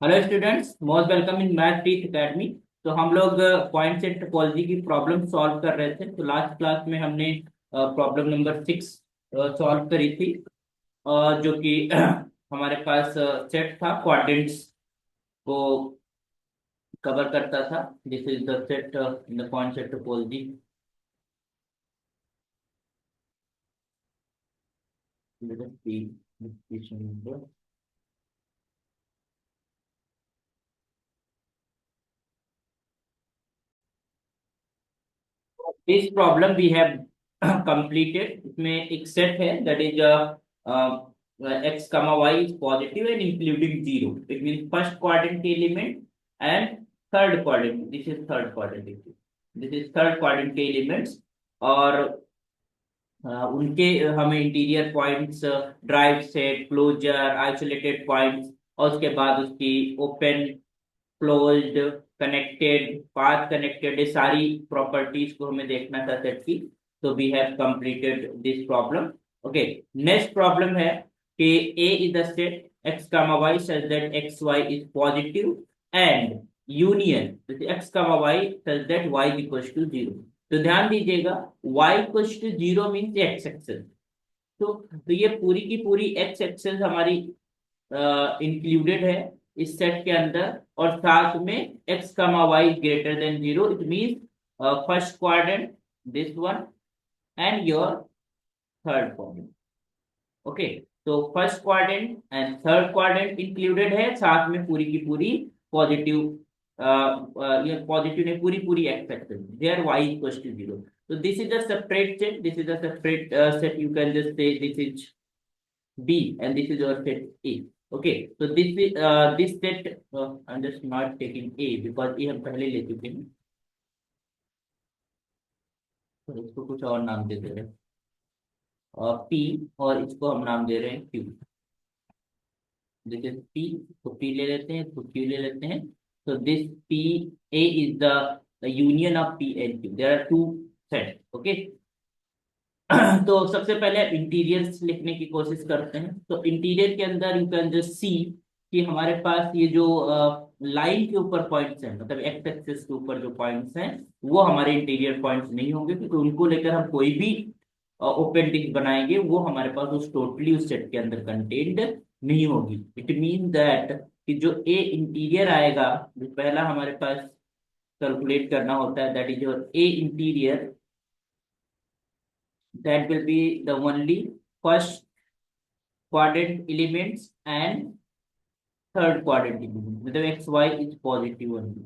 Hello students, most welcome in math teach academy. तो हम लोग पॉइंट सेट टोपोलॉजी की प्रॉब्लम सॉल्व कर रहे थे। तो लास्ट क्लास में हमने प्रॉब्लम नंबर 6 सॉल्व करी थी, जो कि हमारे पास सेट था क्वाड्रेंट्स को कवर करता था। This is the set in the point set topology. This problem we have completed. इसमें एक सेट है that is x comma y is positive and including zero. It means first quadrant element and third quadrant. This is third quadrant. This is third quadrant के elements। और उनके हमें interior points, derived set, closure, isolated points, और उसके बाद उसकी open, closed, connected, path connected, ये सारी प्रॉपर्टीज को हमें देखना था सेट की। तो we have completed this problem. Okay, next problem है कि A is the set x comma y such that x y is positive and union x comma y such that y is equals to 0। तो ध्यान दीजिएगा, y equals to 0 means x axis. तो ये पूरी की पूरी x एक्सेस हमारी included है इस सेट के अंदर, और साथ में x comma y greater than 0। It means first quadrant, this one, and your third quadrant. Okay, तो first quadrant and third quadrant included है, साथ में पूरी की पूरी पॉजिटिव, ये पॉजिटिव ने पूरी पूरी x axis there y equals to 0। तो this is a separate set, this is a separate set. You can just say this is B and this is your set A. Okay, so this set, I'm just not taking A because ये हम पहले ले चुके हैं। तो इसको कुछ और नाम दे दे रहे हैं, और P, और इसको हम नाम दे रहे हैं Q। दिस इज P, तो P ले लेते हैं, तो Q ले लेते हैं। तो this P A is the union of P and Q। There are two sets। Okay, तो सबसे पहले इंटीरियर्स लिखने की कोशिश करते हैं। तो इंटीरियर के अंदर यू कैन जस्ट सी कि हमारे पास ये जो लाइन के ऊपर पॉइंट्स हैं, मतलब एक्स एक्सिस के ऊपर जो पॉइंट्स हैं, वो हमारे इंटीरियर पॉइंट्स नहीं होंगे, क्योंकि उनको लेकर हम कोई भी ओपन डिस्क बनाएंगे वो हमारे पास उस टोटली उस सेट के अंदर कंटेन्ड नहीं होगी। इट मीन दैट कि जो ए इंटीरियर आएगा, जो पहला हमारे पास कैलकुलेट करना होता है, that is your A interior. That will be the only first quadrant elements and third quadrant elements, मतलब x y is positive only.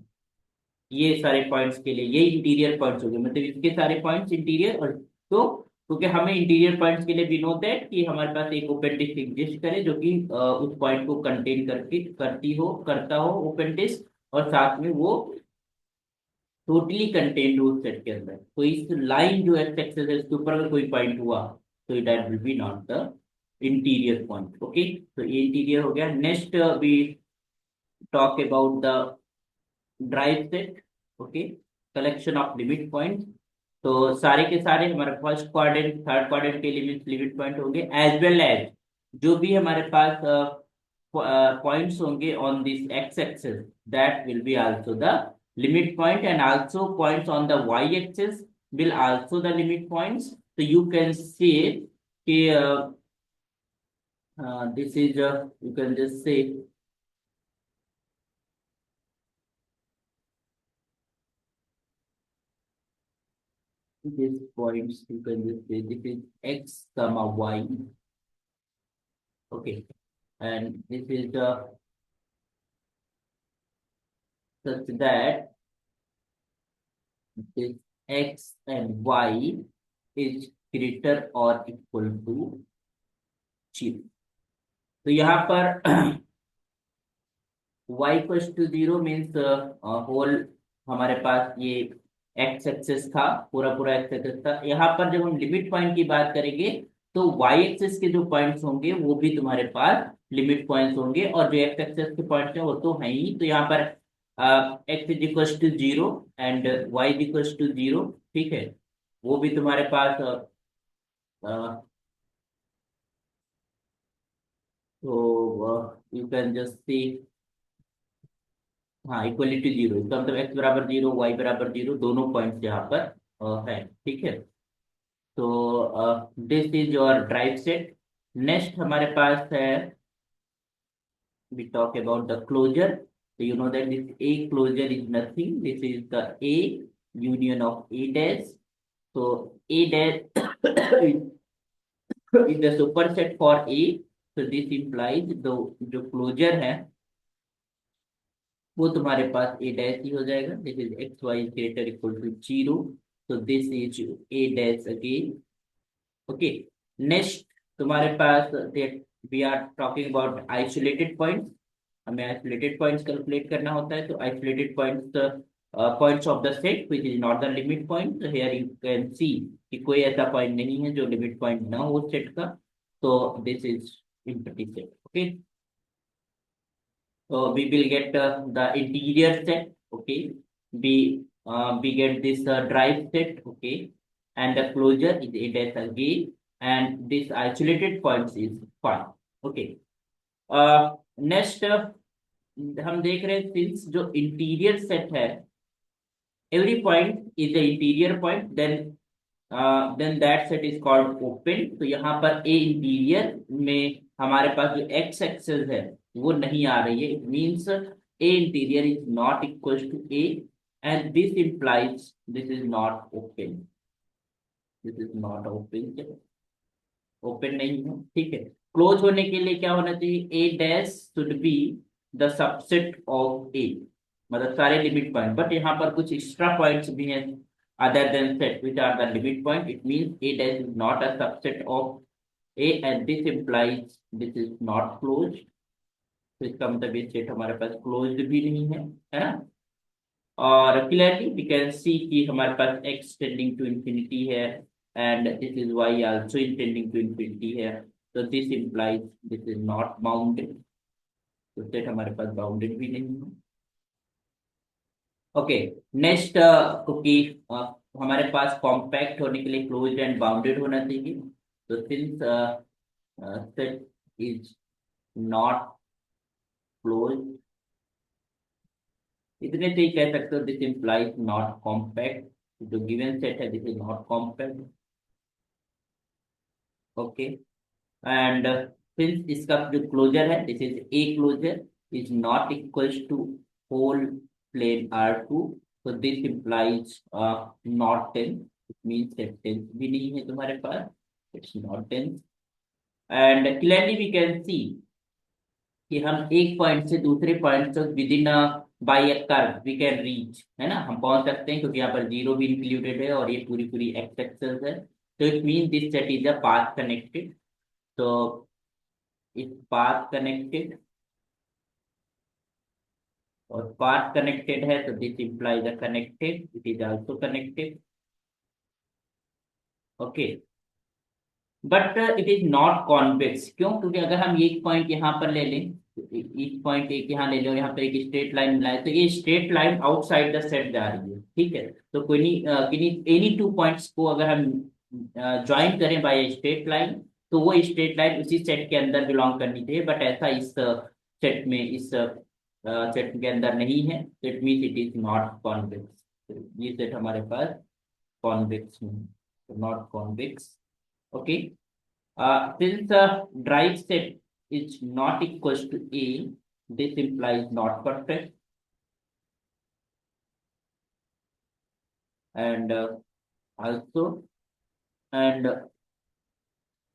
ये सारे पॉइंट्स के लिए ये इंटीरियर पॉइंट्स हो गए, मतलब इसके सारे पॉइंट्स इंटीरियर। और तो क्योंकि हमें इंटीरियर पॉइंट्स के लिए वी नो दैट कि हमारे पास एक ओपन डिस्क एग्जिस्ट करे जो कि उस पॉइंट को कंटेन करके करता हो ओपन डिस्क, और साथ में वो टोटली कंटेन्ड उस सेट के अंदर। तो इस लाइन जो एक्स एक्सेस है इसके ऊपर अगर कोई पॉइंट हुआ तो that will be not the interior point. Okay, तो ये इंटीरियर हो गया। Next we talk about the derived set. Okay, collection of limit point. तो सारे के सारे हमारे फर्स्ट क्वाड्रेंट थर्ड क्वाड्रेंट के लिमिट पॉइंट होंगे, एज वेल एज जो भी हमारे पास points होंगे on this x-axis, that will be also the limit point, and also points on the y-axis will also the limit points। So you can say कि this is you can just say this points, you can just say this is x comma y। Okay, and this is such that this x and y is greater or equal to 0। तो यहाँ पर y equals to 0 means whole हमारे पास ये x access था, पूरा पूरा x access था। यहाँ पर जब हम लिमिट पॉइंट की बात करेंगे तो y एक्सेस के जो पॉइंट्स होंगे वो भी तुम्हारे पास लिमिट पॉइंट्स होंगे, और जो एक्स एक्सेस के पॉइंट्स हैं वो तो है ही। तो यहाँ पर x is equals to 0 and y is equals to 0, ठीक है, वो भी तुम्हारे पास तो यू कैन जस्ट सी हाँ इक्वली टू जीरो, इसका मतलब एक्स बराबर जीरो, वाई बराबर जीरो, दोनों पॉइंट्स यहाँ पर है। ठीक है, तो this is your drive set. Next हमारे पास है, we talk about the closure. So you know that this A closure is nothing. This is the A union of A dash. So A dash is the superset for A. So this implies the जो closure है वो तुम्हारे पास A dash ही हो जाएगा. This is x y greater equal to 0. So this is A dash again. Okay. Next तुम्हारे पास that we are talking about isolated points. हमें isolated points calculate करना होता है, तो isolated points points of the set which is not the limit point, here you can see कि कोई ऐसा point नहीं है जो लिमिट पॉइंट ना हो सेट का, तो this is empty set. Okay, so we will get the interior set. Okay, we get this drive set. Okay, and the closure is a dash again, and this isolated points is fine. Okay, next हम देख रहे हैं since जो interior set है, every point is the interior point, then that set is called open. तो यहाँ पर ए interior में हमारे पास जो एक्स एक्सेस है वो नहीं आ रही है, it means A interior is not equal to A, and this implies this is not open, this is not open, open नहीं है। ठीक है, क्लोज होने के लिए क्या होना चाहिए, A dash should be the subset of A, मतलब सारे लिमिट पॉइंट, बट यहाँ पर कुछ एक्स्ट्रा पॉइंट्स भी हैं other than set which are the limit point, it means A dash is not a subset of A and this implies this is not close. तो इसका मतलब ये सेट हमारे पास क्लोज्ड भी नहीं है ना। और क्लियरली वी कैन सी कि हमारे पास x टेंडिंग टू इंफिनिटी है and this is y also tending to infinity है, तो this implies this is not bounded, तो सेट हमारे पास बाउंडेड भी नहीं है। ओके, नेक्स्ट क्योंकि हमारे पास कॉम्पैक्ट होने के लिए क्लोज्ड एंड बाउंडेड होना चाहिए, तो since set is not closed, इतने से ही कह सकते हो दिस इंप्लाइज नॉट कॉम्पैक्ट, जो गिवन सेट है this is not compact. Okay, and since इसका जो क्लोजर है this is A closure is not equals to whole plane R2, so this implies not dense, it means that dense भी नहीं है तुम्हारे पास, it's not dense, and clearly we can see कि हम एक पॉइंट से दूसरे पॉइंट तक within by a curve we can reach, है ना, हम पहुंच सकते हैं क्योंकि यहाँ पर जीरो भी इंक्लूडेड है और ये पूरी पूरी एक्स एक्सेस है, तो it mean this set is a path connected, तो इट पाथ कनेक्टेड, और पाथ कनेक्टेड है तो this implies a connected, it is also connected. Okay, but it is not convex, क्यों, क्योंकि अगर हम एक पॉइंट यहाँ पर ले लें, एक पॉइंट एक यहाँ ले लो, यहाँ पर एक स्ट्रेट लाइन मिलाए, तो ये straight line outside the set जा रही है। ठीक है, तो कोई नहीं एनी टू पॉइंट्स को अगर हम ज्वाइन करें बाय स्ट्रेट लाइन, तो वो स्ट्रेट लाइन उसी सेट के अंदर बिलोंग करनी चाहिए, बट ऐसा इस सेट में इस सेट के अंदर नहीं है, तो it means it is not convex, ये सेट हमारे पास कॉन्वेक्स में, not convex. Okay, since drive set is not equals to A, this implies not perfect, and also, and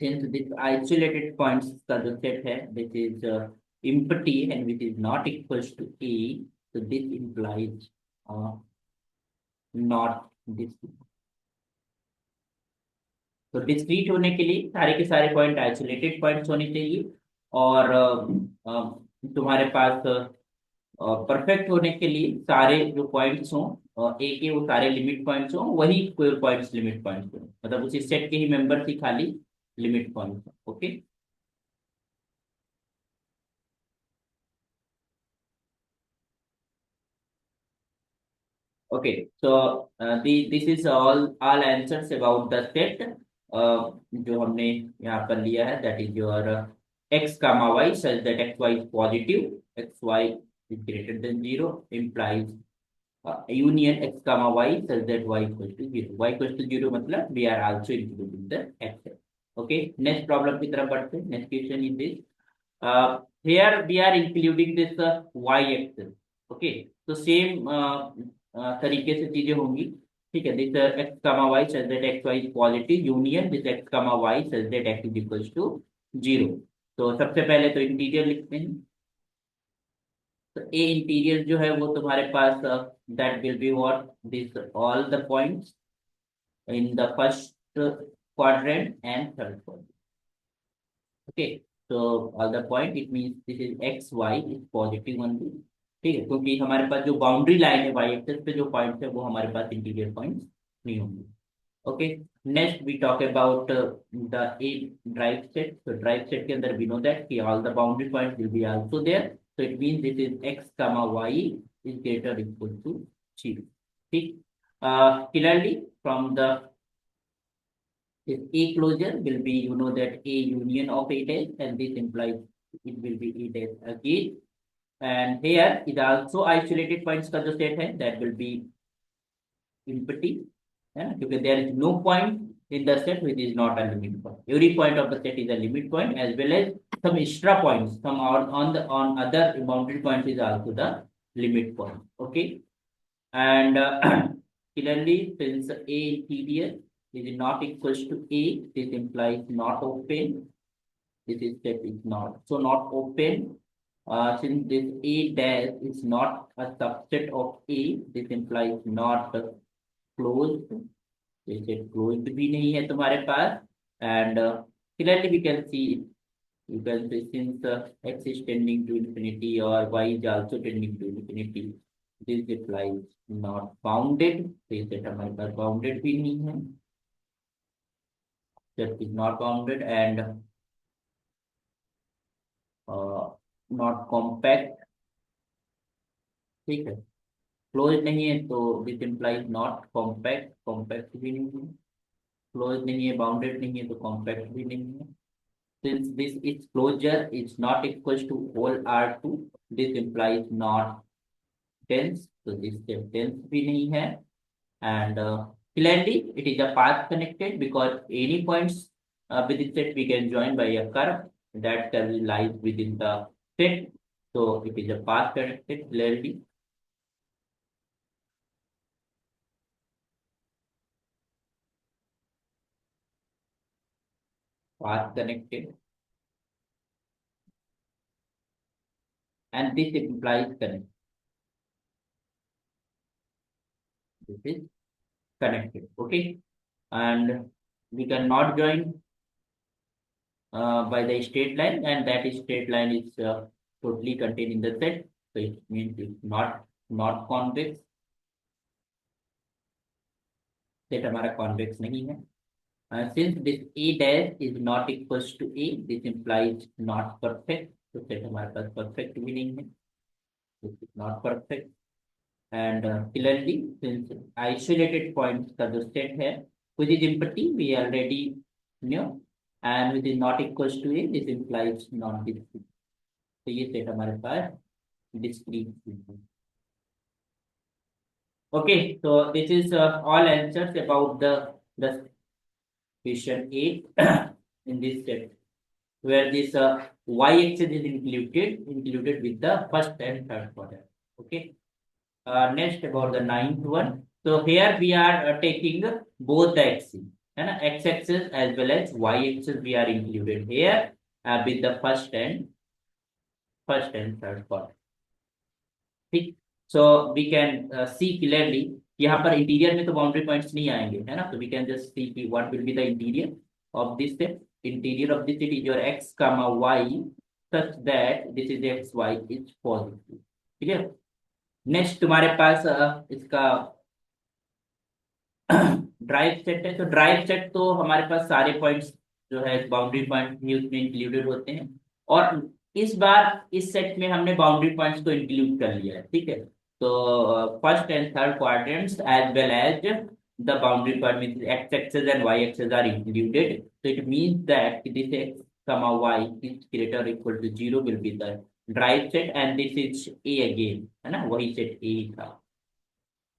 since this isolated points का जो set है this is empty and which is not equals to A, so this implies not this। तो discrete होने के लिए सारे के सारे पॉइंट आइसोलेटेड पॉइंट्स होने चाहिए, और तुम्हारे पास परफेक्ट होने के लिए सारे जो पॉइंट्स हों ए के वो सारे लिमिट पॉइंट्स हों, वही कोई पॉइंट्स लिमिट पॉइंट्स हों, मतलब उसी सेट के ही मेंबर ही खाली लिमिट पॉइंट्स हों। Okay, okay, so this is all answers about the set जो हमने यहाँ पर लिया है, that is your x comma y such that x y is positive, x y is greater than 0 implies union x comma y such that y equals to 0. Y equals to 0 मतलब we are also including the x. Okay, next problem की तरफ बढ़ते हैं. Next question is this. Here we are including this y axis. Okay, so same तरीके से चीजें होंगी. ठीक है, this x comma y such that x y is positive union this x comma y such that x is equals to 0. तो सबसे पहले तो इंटीरियर लिखते हैं. तो ए इंटीरियर जो है वो तुम्हारे पास that will be what this all the points in the first quadrant and third quadrant. Okay, so all the point it means this is x y is positive only. ठीक है, क्योंकि हमारे पास जो बाउंड्री लाइन है y axis पे जो points है वो हमारे पास इंटीरियर पॉइंट्स नहीं होंगे. Okay, next we talk about the A drive set. So drive set के अंदर we know that कि all the boundary points will be also there. So it means this is x comma y is greater or equal to 0. ठीक, clearly from the this A closure will be you know that A union of A dash and this implies it will be A dash again. And here is also isolated points का जो set है that will be empty. Because there is no point in the set which is not a limit point. Every point of the set is a limit point as well as some extra points. Some on other boundary points is also the limit point. Okay, and clearly since A interior is not equals to A, this implies not open. This is set is not so not open. Since this A dash is not a subset of A, this implies not closed. जैसे closed भी नहीं है तुम्हारे पास. And clearly we can see you can say since x is tending to infinity or y is also tending to infinity, this implies not bounded. तो set हमारे पास bounded भी नहीं है. Set is not bounded and not compact. ठीक है, close नहीं है तो this implies not compact. Compact भी नहीं है, क्लोज नहीं है, बाउंडेड नहीं है तो कॉम्पैक्ट भी नहीं है. Since this is closure is not equal to whole R2, this implies not dense, तो दिस dense भी नहीं है. And clearly it is a path connected because any points within set we can join by a curve. That curve lies within the set, so it is a path connected clearly. Path connected and this implies connect. This is connected. Okay, and we cannot join by the straight line, and that is straight line is totally contained in the set, so it means it's not convex. Set हमारा convex नहीं है. Since this A dash is not equals to A, this implies not perfect. तो set हमारे पास perfect भी नहीं है. This is not perfect. And clearly, since isolated points का जो set है, which is empty, we already knew, and which is not equals to A, this implies non-discrete. तो ये set हमारे पास discrete है. Okay, so this is all answers about the question 8 in this step, where this y axis is included with the first and third quadrant. Okay, next about the ninth one. So here we are taking both the axes, and x axis as well as y axis we are included here with the first and third quadrant. ठीक, so we can see clearly यहाँ पर interior में तो boundary points नहीं आएंगे, है ना. तो वी कैन जस्ट सी कि what will be the interior of this set. Interior of this set is your x comma y such that this is x y is positive. ठीक है, next तुम्हारे पास इसका ड्राइव सेट है. तो drive set तो हमारे पास सारे पॉइंट्स जो है बाउंड्री पॉइंट भी उसमें इंक्लूडेड होते हैं, और इस बार इस सेट में हमने बाउंड्री पॉइंट्स को इंक्लूड कर लिया है. ठीक है, तो first and third quadrants as well as the boundary point means x axis and y axis are included. So it means that this x comma y is greater or equal to 0 will be the drive set and this is A again, है ना, वही set ए था.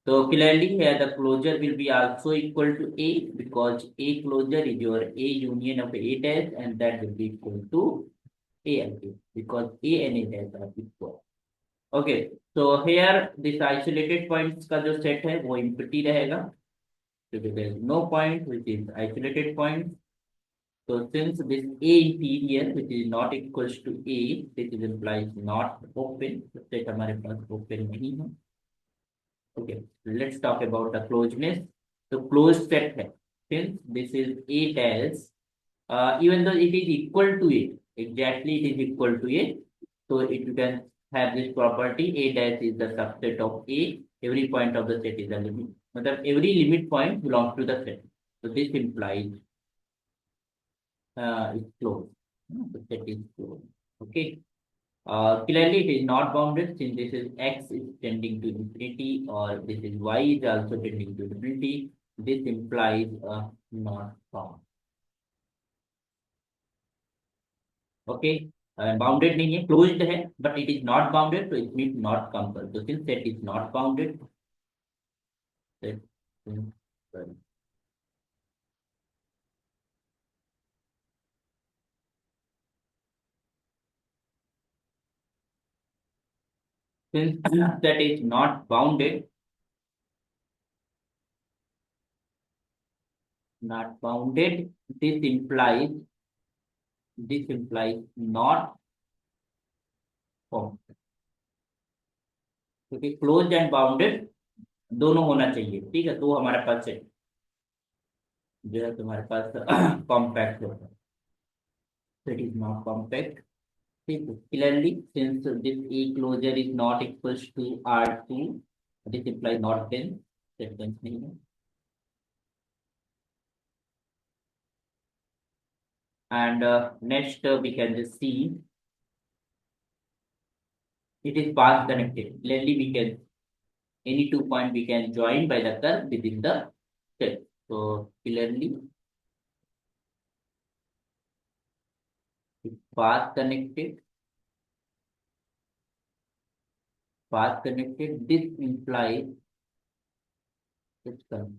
So clearly here the closure will be also equal to A, because A closure is your A union of A dash, and that will be equal to A again, because A and A dash are equal. Okay, so here this isolated points का जो set है वो empty रहेगा. So there is no point which is isolated point. So since this A interior which is not equals to A, this is implies not open. So set हमारे पास open नहीं है. Okay, let's talk about the closeness. So closed set है. Since this is A dash, even though it is equal to A, exactly it is equal to A, so it you can have this property A dash is the subset of A. Every point of the set is a limit. मतलब every limit point belongs to the set. So this implies it's closed. The set is closed. Okay. Clearly, it is not bounded since this is x is tending to infinity, or this is y is also tending to infinity. This implies not bound. Okay, bounded नहीं है, closed है, but it is not bounded, so it means not coupled. So since set is not bounded, set sorry. Since that is not bounded, this implies not bound. क्योंकि closed end bounded दोनों होना चाहिए, ठीक है, तो हमारे पास से जो है तुम्हारे पास कॉम्पैक्ट होता है. It is not compact. ठीक है, clearly since this A closure is not equals to R2, this implies not dense, dense नहीं है. And next we can just see it is path connected. Clearly we can any 2 point we can join by the curve within the set. So clearly path connected. This implies it's come.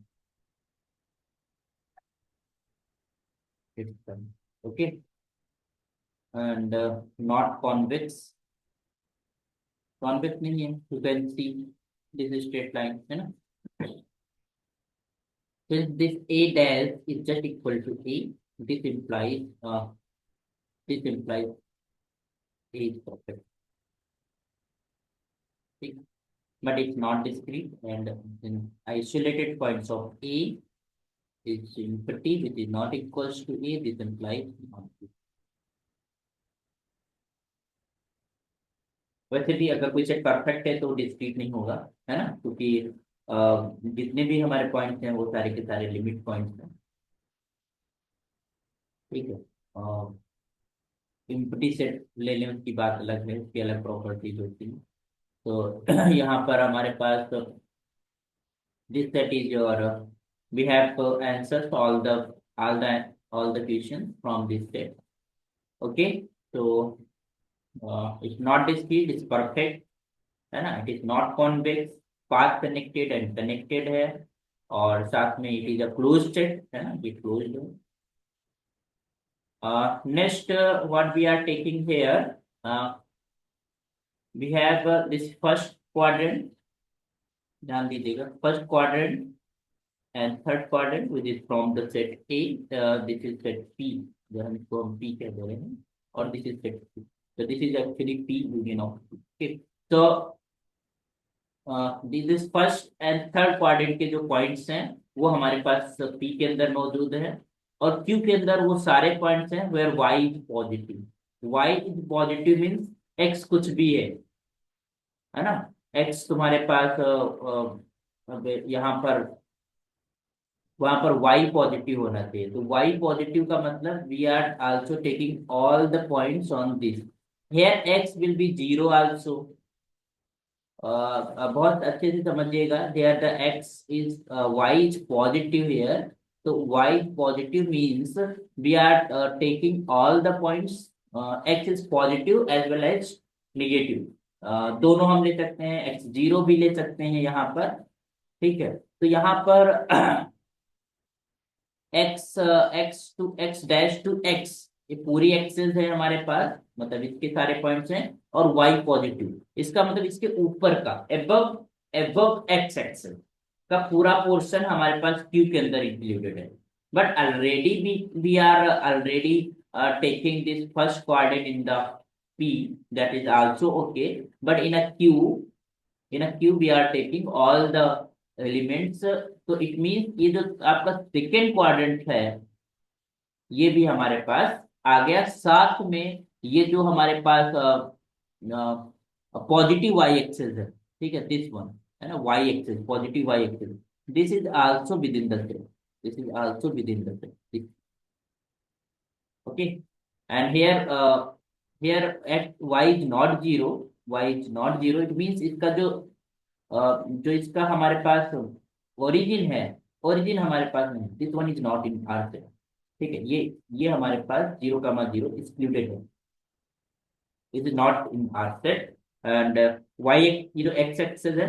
Okay, and not convex. Convex नहीं है. You can see this is straight line, है ना. Since this A dash is just equal to A, this implies A is perfect. Okay. But it's not discrete, and in isolated points of A is empty, which is not equals to A. This implies not. वैसे भी अगर कोई set perfect है तो discrete नहीं होगा, है ना, क्योंकि जितने भी हमारे पॉइंट्स हैं वो सारे के सारे लिमिट पॉइंट्स हैं. ठीक है, एम्प्टी सेट ले लें उसकी बात अलग है, उसकी अलग प्रॉपर्टीज होती है. तो यहाँ पर हमारे पास this set is your we have answers to all the questions from this set. Okay, so it's not discrete, it's perfect, है ना. It is not convex, path connected and connected है, और साथ में it is a closed set, है ना, ये closed है. Next what we are taking here, we have this first quadrant. ध्यान दीजिएगा, first quadrant and third quadrant which is from the set A. This is set P, जो हम इसको हम P कह रहे हैं, और this is set P. So this is actually P union of P. Okay, so this is first and third quadrant के जो points हैं वो हमारे पास P के अंदर मौजूद है, और Q के अंदर वो सारे points हैं where Y is positive. Y is positive means X कुछ भी है ना. X तुम्हारे पास यहाँ पर वहां पर y पॉजिटिव होना चाहिए. तो y पॉजिटिव का मतलब we are also taking all the points on this. Here x will be 0 also. बहुत अच्छे से समझिएगा, there the x is y is positive here. तो y positive means we are taking all the points. x is positive as well as negative दोनों हम ले सकते हैं, एक्स जीरो भी ले सकते हैं यहाँ पर। ठीक है, तो यहाँ पर x x to x dash to x, ये पूरी एक्सेस है हमारे पास, मतलब इसके सारे पॉइंट्स हैं। और वाई पॉजिटिव, इसका मतलब इसके ऊपर का, एबव एबव एक्स एक्सेस का पूरा पोर्शन हमारे पास क्यू के अंदर इंक्लूडेड है। But already we are already taking this first quadrant in the P, that is also okay. But in a queue we are taking all the elements, तो it means ये जो आपका second quadrant है ये भी हमारे पास आ गया साथ में। ये जो हमारे पास पॉजिटिव वाई एक्सेस है, ठीक है, दिस वन है ना, y axis, positive y axis, this is also within the set, this is also within the set. Okay, and here at y is not zero, y is not zero, it means इसका जो इसका हमारे पास origin है, origin हमारे पास नहीं, this one is not in our set. ठीक है, ये हमारे पास 0,0 एक्सक्लूडेड है, is not in our set. And y, ये जो एक्स एक्सेस है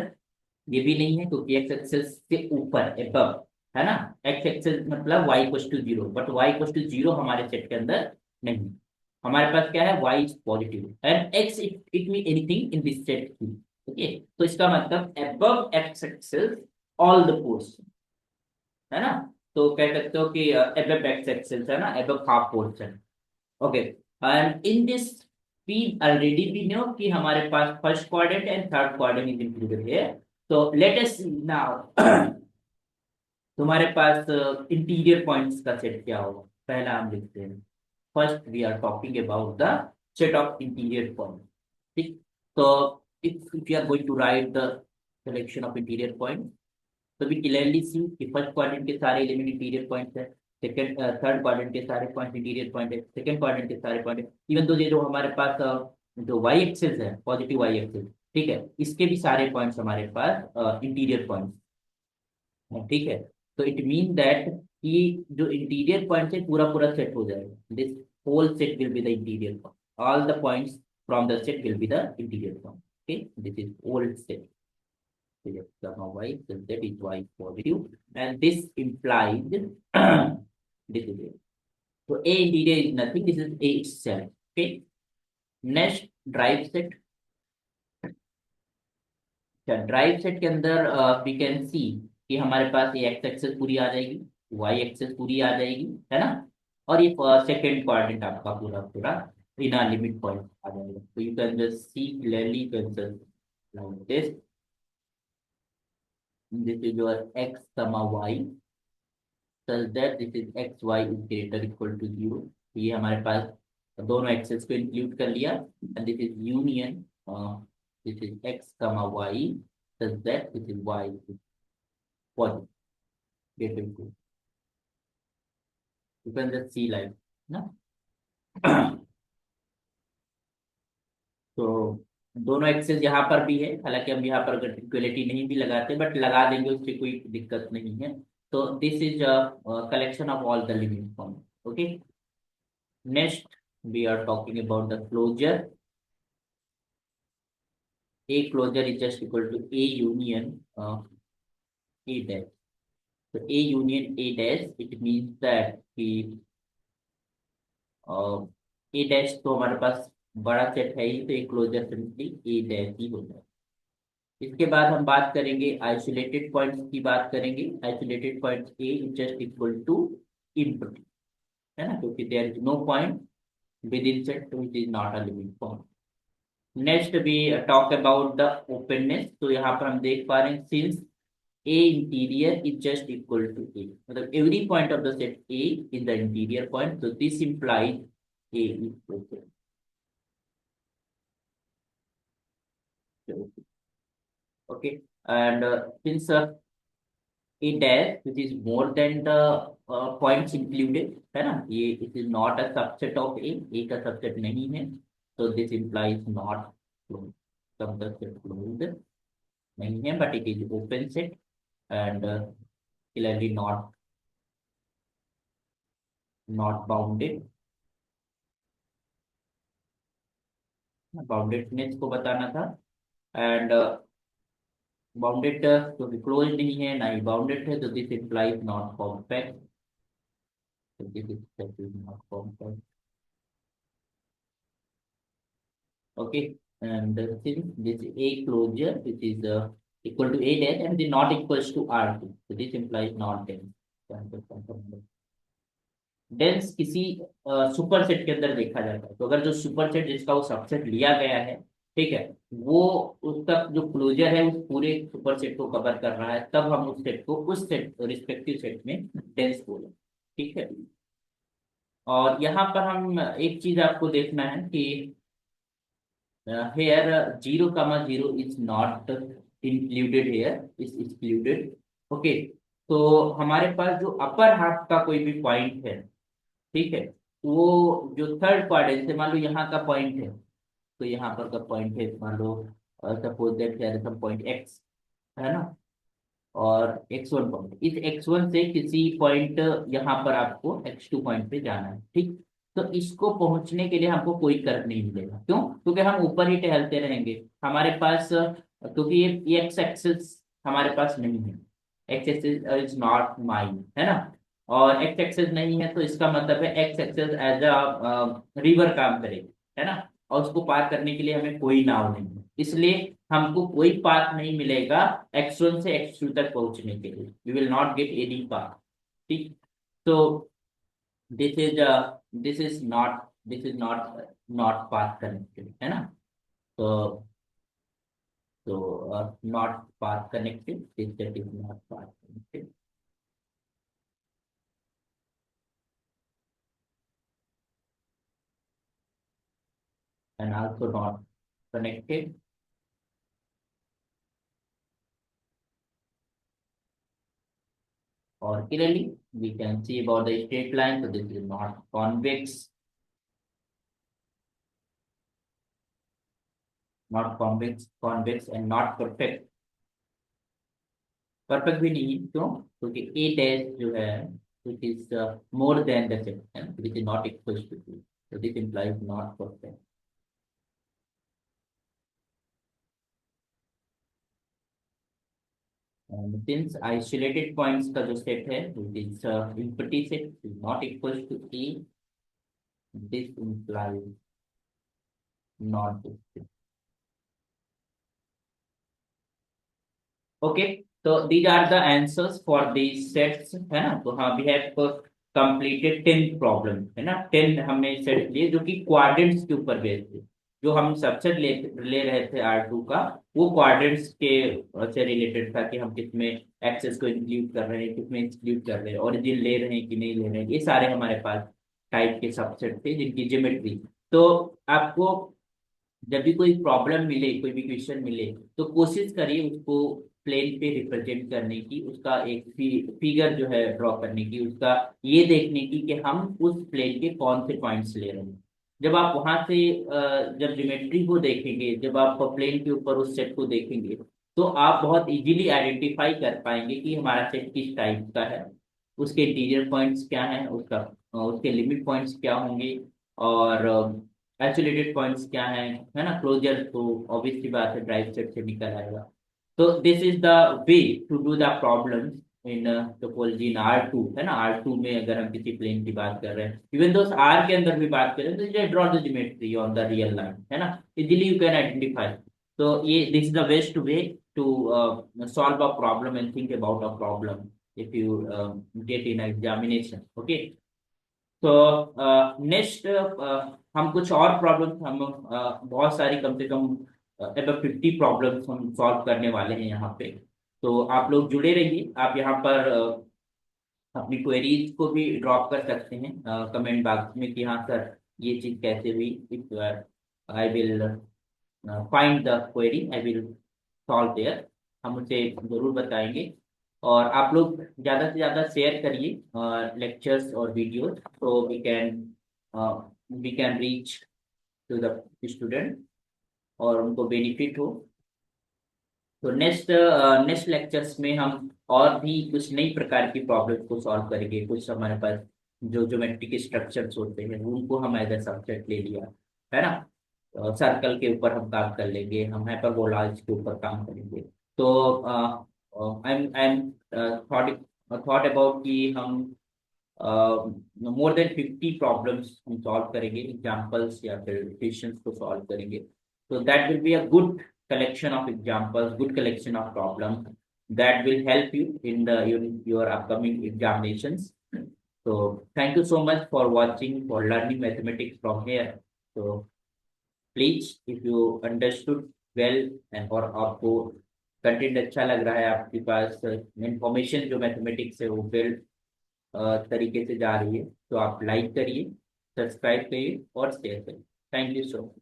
ये भी नहीं है, क्योंकि एक्स एक्सेस से ऊपर एबव है ना, एक्स एक्सेस मतलब y equal to zero, but y equal to zero हमारे सेट के अंदर नहीं। हमारे पास क्या है, y is positive and x it mean anything in this set. Okay, तो इसका मतलब above x axis all the portion, है ना। तो कह सकते हो कि एबव एक्स एक्सेस है ना, above half portion. Okay, and in this we already we know कि हमारे पास first quadrant and third quadrant is included है। तो लेट अस नाउ तुम्हारे पास इंटीरियर पॉइंट्स का सेट क्या होगा, पहला हम लिखते हैं। First we are talking about the set of interior point. ठीक, तो if you are going to write the selection of interior point, तो वी क्लियरली सी कि फर्स्ट क्वाड्रेंट के सारे एलिमेंट इंटीरियर पॉइंट्स है, सेकंड थर्ड क्वाड्रेंट के सारे point interior point है, सेकंड क्वाड्रेंट के सारे पॉइंट है। इवन तो ये जो हमारे पास जो वाई एक्सेस है, पॉजिटिव वाई एक्सेस, ठीक है, इसके भी सारे पॉइंट्स हमारे पास इंटीरियर पॉइंट्स है। ठीक है, तो इट मीन दैट कि जो इंटीरियर पॉइंट्स है पूरा पूरा सेट हो जाएगा, this whole set will be the interior point, all the points from the set will be the interior point. Okay, this is whole set, gamma y, so that is y positive, and this implies this is it. So A interior is nothing, this is A itself. Okay, next drive set। Drive set के अंदर we can see कि हमारे पास ये x access पूरी आ जाएगी, Y access पूरी आ जाएगी, है ना। और ये सेकेंड क्वाड्रेंट आपका पूरा पूरा बिना लिमिट पॉइंट आ जाएगा। तो you can just see clearly, you can just like this is your x comma y, such that this is x y is greater equal to 0। ये हमारे पास दोनों एक्सेस को इंक्लूड कर लिया, and this is union, this is x comma y, such that this is y is positive, greater equal, you can just see like ना। तो दोनों access यहाँ पर भी है, हालांकि हम यहाँ पर इक्वलिटी नहीं भी लगाते, बट लगा देंगे, उससे कोई दिक्कत नहीं है। तो this is collection of all the limit point. Okay, next we are talking about the closure। A closure is just equal to A union A dash। So A union A dash, it means that कि A dash तो हमारे पास बड़ा set है ही, तो एक closure simply A dash ही होता है। इसके बाद हम बात करेंगे आइसोलेटेड पॉइंट्स की, बात करेंगे isolated points A is just equal to input, है ना, क्योंकि there is no point within set which is not a limit point। Next भी टॉक अबाउट द ओपननेस। तो यहाँ पर हम देख पा रहे हैं since A interior is just equal to A, मतलब every point of the set A is the interior point, तो this implies A is open. Okay, and since A dash which is more than the points included, है ना, ये it is not a subset of A का subset नहीं है, तो this implies not close, तब the set closed नहीं है, but it is open set and clearly not bounded। Boundedness को बताना था। एंड बाउंडेड क्योंकि क्लोज नहीं है ना ही बाउंडेड है, तो this implies not compact, so this is not compact. Okay, and since this A closure which is equal to A dash and the not equals to R2, so this implies not dense. Dense किसी super set के अंदर देखा जाता है, तो अगर जो super set जिसका वो सबसेट लिया गया है, ठीक है, वो उसका जो क्लोजर है उस पूरे सुपर सेट को कवर कर रहा है, तब हम उस सेट को उस सेट रिस्पेक्टिव सेट में डेंस बोले। ठीक है। और यहाँ पर हम एक चीज आपको देखना है कि here 0, 0 is not included here, is excluded। Okay, तो हमारे पास जो अपर हाफ का कोई भी पॉइंट है, ठीक है, वो जो थर्ड क्वाड्रेंट से मान लो यहाँ का पॉइंट है, तो यहाँ पर का पॉइंट है मान लो suppose that here some point x, है ना, और x1 पॉइंट, इस x1 से किसी पॉइंट यहाँ पर आपको x2 पॉइंट पे जाना है, ठीक। तो इसको पहुंचने के लिए हमको कोई कर्व नहीं मिलेगा, क्यों? क्योंकि हम ऊपर ही टहलते रहेंगे, हमारे पास क्योंकि ये एक्स एक्सिस हमारे पास नहीं है, x axis is not mine, है ना, और एक्स एक्सिस नहीं है, तो इसका मतलब है x axis as a river काम करेगा, है ना, और उसको पार करने के लिए हमें कोई नाव नहीं है, इसलिए हमको कोई पाथ नहीं मिलेगा x1 से x2 तक पहुंचने के लिए, we will not get any path. ठीक। तो this is not path connected, है ना। तो not path connected, this that is not path connected and also not connected। Or clearly we can see about the straight line, so this is not convex, convex and not perfect। Perfect भी नहीं है, क्यों? क्योंकि ए dash जो है which is more than the set, which is not equal to 2, so this implies not perfect। and since isolated points का जो set है which is empty set is not equal to a, this implies not perfect। Okay, तो these are the answers for these sets, है ना। तो हाँ, we have completed 10 problem, है ना, 10 हमने सेट लिए जो कि क्वाड्रेंट्स के ऊपर बेस्ड थे। जो हम सबसेट ले रहे थे R2 का, वो क्वाड्रेंट्स के से रिलेटेड था कि हम किसमें एक्सेस को इंक्लूड कर रहे हैं, किसमें एक्सक्लूड कर रहे हैं, ओरिजिन ले रहे हैं कि नहीं ले रहे हैं, ये सारे हमारे पास टाइप के सबसेट थे जिनकी ज्योमेट्री। तो आपको जब भी कोई प्रॉब्लम मिले, कोई भी क्वेश्चन मिले, तो कोशिश करिए उसको प्लेन पे रिप्रेजेंट करने की, उसका एक फिगर जो है ड्रॉ करने की, उसका ये देखने की कि हम उस प्लेन के कौन से पॉइंट्स ले रहे हैं। जब आप वहां से जब ज्योमेट्री को देखेंगे, जब आप प्लेन के ऊपर उस सेट को देखेंगे, तो आप बहुत इजीली आइडेंटिफाई कर पाएंगे कि हमारा सेट किस टाइप का है, उसके इंटीरियर पॉइंट्स क्या हैं, उसका उसके लिमिट पॉइंट्स क्या होंगे, और आइसोलेटेड पॉइंट्स क्या हैं, है ना। क्लोजर तो ऑब्वियस सी बात है ड्राइव सेट से निकल आएगा। तो this is the way to do the problems in topology in R2, है ना। R2 में अगर हम किसी प्लेन की बात कर रहे हैं, इवन दो R के अंदर भी बात करें, तो just draw the geometry on the real line, है ना, इजीली यू कैन आइडेंटिफाई। तो ये this is the best way to solve a problem and think about a problem if you get in examination। Okay, तो next हम कुछ और problem हम बहुत सारी, कम से कम अबव 50 प्रॉब्लम्स हम सॉल्व करने वाले हैं यहाँ पे। तो आप लोग जुड़े रहिए, आप यहाँ पर अपनी क्वेरीज को भी ड्रॉप कर सकते हैं कमेंट बॉक्स में कि हाँ सर ये चीज कैसे हुई, if I will find the query, I will solve their, हम उसे जरूर बताएंगे। और आप लोग ज्यादा से ज्यादा शेयर करिए लेक्चर्स और वीडियोस, तो we can reach to the student और उनको बेनिफिट हो। तो नेक्स्ट लेक्चर्स में हम और भी कुछ नई प्रकार की प्रॉब्लम को सॉल्व करेंगे। कुछ हमारे पास जो ज्योमेट्रिक स्ट्रक्चर्स होते हैं उनको हम एज ए सब्जेक्ट ले लिया, है ना। सर्कल के ऊपर हम काम कर लेंगे, हम हाइपरबोलाज के ऊपर काम करेंगे। तो आई एम थॉट अबाउट कि हम मोर देन 50 प्रॉब्लम्स हम सॉल्व करेंगे, एग्जांपल्स या फिर क्वेश्चंस को सॉल्व करेंगे। तो that will be a good collection of examples, good collection of problems that will help you in your upcoming examinations. So thank you so much for watching, for learning mathematics from here. So please, if you understood well and और आपको content अच्छा लग रहा है, आपके पास information जो mathematics है वो वेल तरीके से जा रही है, तो आप लाइक करिए, सब्सक्राइब करिए और शेयर करिए। Thank you so much.